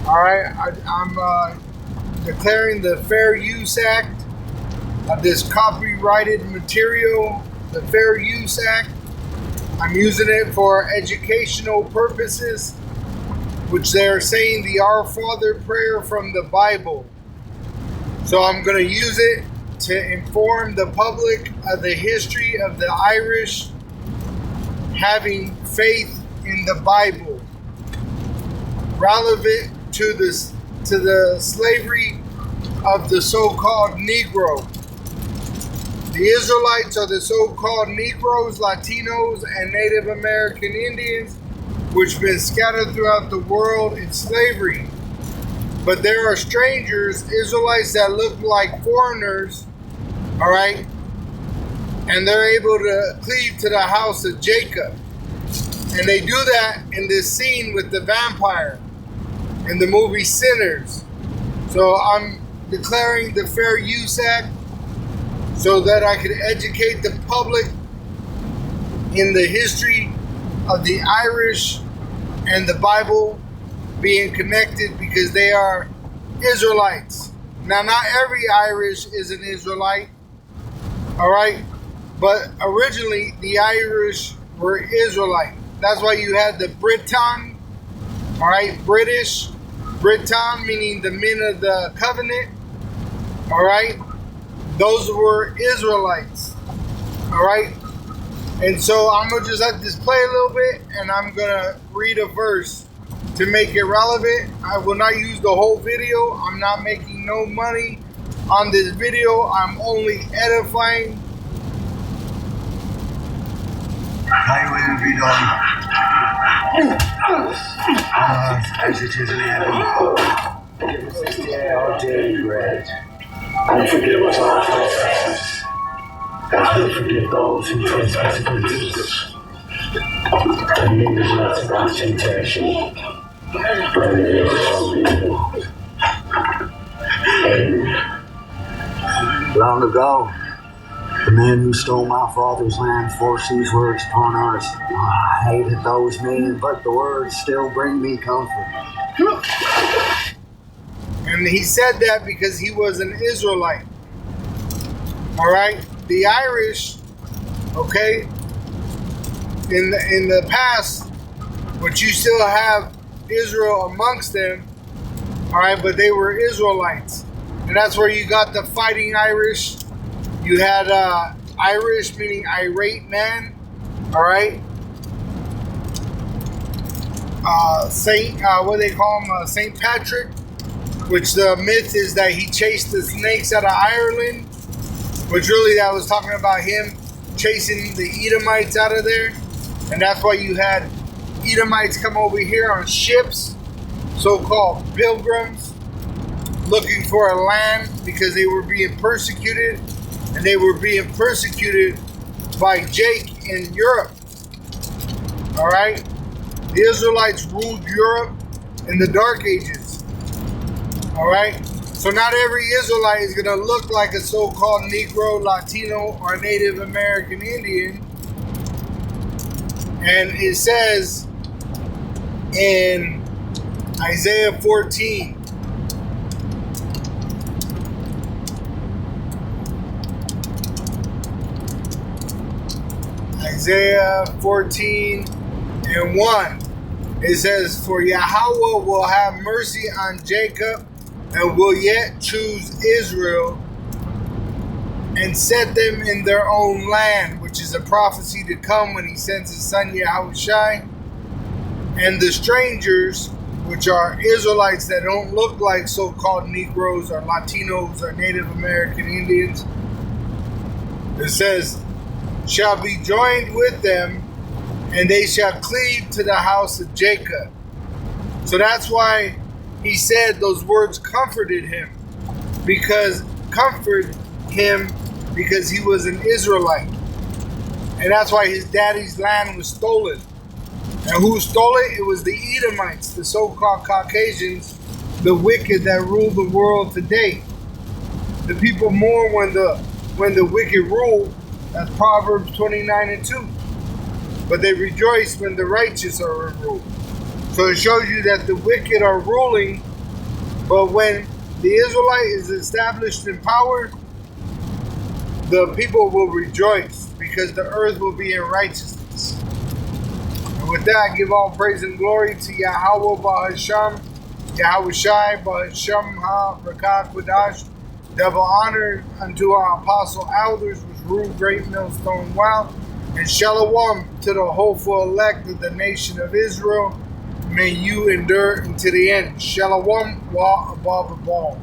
All right, I'm declaring the Fair Use Act of this copyrighted material, the Fair Use Act. I'm using it for educational purposes, which they're saying the Our Father prayer from the Bible. So I'm going to use it to inform the public of the history of the Irish having faith in the Bible, relevant to the slavery of the so-called Negro. The Israelites are the so-called Negroes, Latinos, and Native American Indians, which have been scattered throughout the world in slavery. But there are strangers, Israelites that look like foreigners, all right, and they're able to cleave to the house of Jacob. And they do that in this scene with the vampire in the movie Sinners. So I'm declaring the Fair Use Act so that I could educate the public in the history of the Irish and the Bible being connected, because they are Israelites. Now, not every Irish is an Israelite, all right? But originally, the Irish were Israelite. That's why you had the Briton, all right? British, Briton, meaning the men of the covenant, all right? Those were Israelites, all right? And so I'm going to just let this play a little bit, and I'm going to read a verse to make it relevant. I will not use the whole video. I'm not making no money on this video. I'm only edifying. Thy will be done on earth as it is in heaven. Give us this day our daily bread, and forgive us our trespasses, as we forgive those who trespass against us. And lead us not into temptation, but deliver us from evil. Amen. Long ago, the man who stole my father's land forced these words upon ours. I hated those men, but the words still bring me comfort. And he said that because he was an Israelite. All right? The Irish, okay, in the past, but you still have Israel amongst them, all right, but they were Israelites. And that's where you got the fighting Irish. You had Irish, meaning irate man, all right? What do they call him? Saint Patrick, which the myth is that he chased the snakes out of Ireland, which really that was talking about him chasing the Edomites out of there. And that's why you had Edomites come over here on ships, so-called pilgrims, looking for a land because they were being persecuted. And they were being persecuted by Jake in Europe. All right? The Israelites ruled Europe in the Dark Ages. All right? So not every Israelite is going to look like a so-called Negro, Latino, or Native American Indian. And it says in Isaiah 14, Isaiah 14 and 1, it says, "For Yahweh will have mercy on Jacob and will yet choose Israel and set them in their own land," which is a prophecy to come when he sends his son Yahushai. "And the strangers, which are Israelites that don't look like so-called Negroes or Latinos or Native American Indians," it says, "shall be joined with them, and they shall cleave to the house of Jacob." So that's why he said those words comforted him, because he was an Israelite. And that's why his daddy's land was stolen. And who stole it? It was the Edomites, the so-called Caucasians, the wicked that rule the world today. The people mourn when the wicked rule. That's Proverbs 29 and 2. But they rejoice when the righteous are in rule. So it shows you that the wicked are ruling, but when the Israelite is established in power, the people will rejoice because the earth will be in righteousness. And with that, I give all praise and glory to Yahweh Bahasham, Yahweh Shai Bahasham Ha Rakah Kodash. Double honor unto our apostle elders, which rule great millstone wow. And shalom to the hopeful elect of the nation of Israel. May you endure unto the end. Shalom wa above all.